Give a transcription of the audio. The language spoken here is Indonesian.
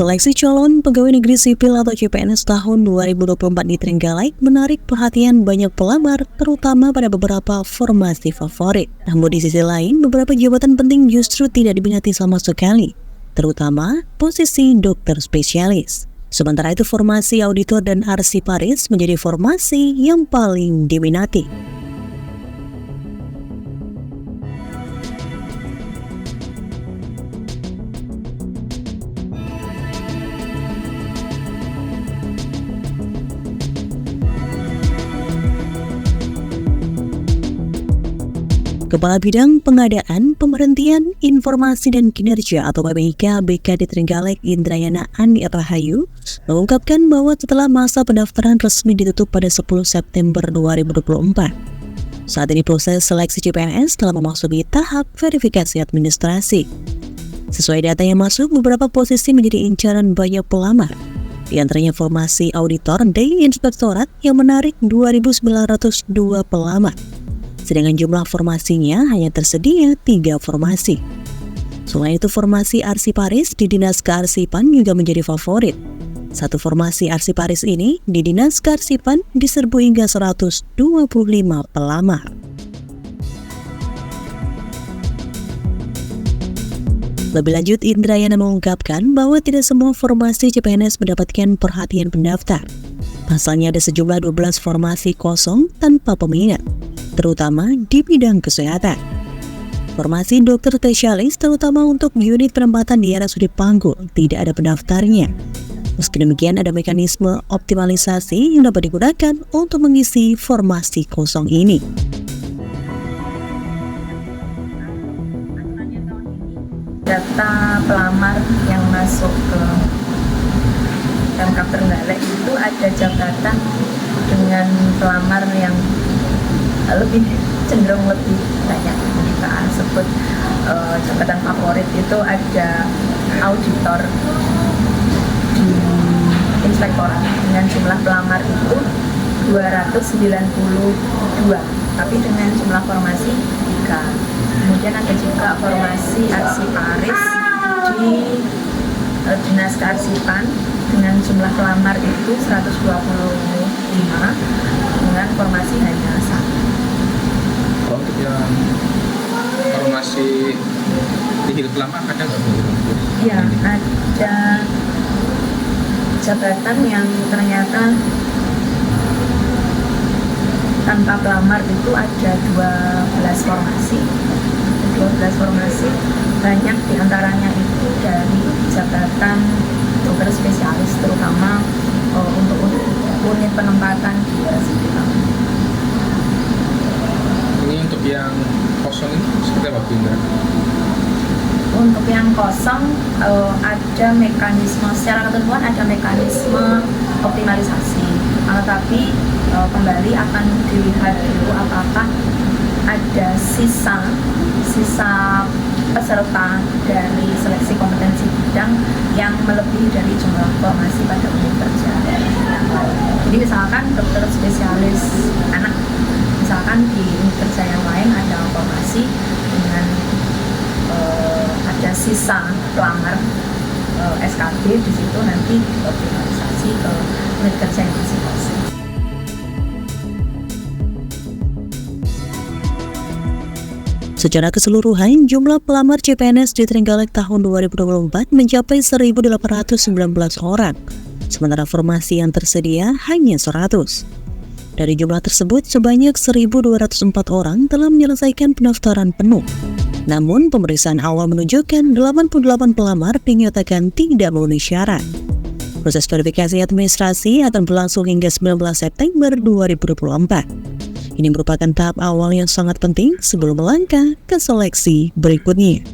Seleksi calon pegawai negeri sipil atau CPNS tahun 2024 di Trenggalek menarik perhatian banyak pelamar, terutama pada beberapa formasi favorit. Namun di sisi lain, beberapa jabatan penting justru tidak diminati sama sekali, terutama posisi dokter spesialis. Sementara itu, formasi auditor dan arsiparis menjadi formasi yang paling diminati. Kepala Bidang Pengadaan, Pemberhentian, Informasi dan Kinerja atau PPIK BKD Trenggalek Indrayana Ani Rahayu mengungkapkan bahwa setelah masa pendaftaran resmi ditutup pada 10 September 2024, saat ini proses seleksi CPNS telah memasuki tahap verifikasi administrasi. Sesuai data yang masuk, beberapa posisi menjadi incaran banyak pelamar. Di antaranya formasi auditor dan inspektorat yang menarik 2.902 pelamar. Sedangkan jumlah formasinya hanya tersedia 3 formasi. Selain itu, formasi arsiparis di Dinas Kearsipan juga menjadi favorit. Satu formasi arsiparis ini di Dinas Kearsipan diserbu hingga 125 pelamar. Lebih lanjut, Indrayana mengungkapkan bahwa tidak semua formasi CPNS mendapatkan perhatian pendaftar. Pasalnya ada sejumlah 12 formasi kosong tanpa peminat, terutama di bidang kesehatan. Formasi dokter spesialis terutama untuk unit penempatan di RSUD Panggul tidak ada pendaftarnya. Meski demikian, ada mekanisme optimalisasi yang dapat digunakan untuk mengisi formasi kosong ini. Data pelamar yang masuk ke Pemkab Trenggalek itu ada jabatan dengan pelamar yang cenderung lebih banyak. Kita sebut jabatan favorit itu ada auditor di inspektorat dengan jumlah pelamar itu 292, tapi dengan jumlah formasi 3. Kemudian ada juga formasi arsiparis di Dinas Kearsipan dengan jumlah pelamar itu 125 dengan formasi hanya 1. Untuk yang formasi di hidup pelamar ada nggak? Ya, ada jabatan yang ternyata tanpa pelamar itu ada 12 formasi. 12 formasi, banyak diantaranya itu dari jabatan dokter spesialis, terutama untuk unit penempatan di RSUD. Ini untuk yang kosong ini seperti apa, Bunda? Untuk yang kosong ada mekanisme, secara ketentuan ada mekanisme optimalisasi, tetapi kembali akan dilihat dulu apakah ada sisa peserta dari seleksi kompetensi bidang yang melebihi dari jumlah formasi pada unit kerja yang lain. Jadi misalkan dokter spesialis anak, misalkan di unit kerja yang lain ada formasi dengan ada sisa pelamar SKB, di situ nanti dioptimalisasi ke unit kerja yang masih kosong. Secara keseluruhan, jumlah pelamar CPNS di Trenggalek tahun 2024 mencapai 1.819 orang, sementara formasi yang tersedia hanya 100. Dari jumlah tersebut, sebanyak 1.204 orang telah menyelesaikan pendaftaran penuh. Namun, pemeriksaan awal menunjukkan 88 pelamar dinyatakan tidak memenuhi syarat. Proses verifikasi administrasi akan berlangsung hingga 19 September 2024. Ini merupakan tahap awal yang sangat penting sebelum melangkah ke seleksi berikutnya.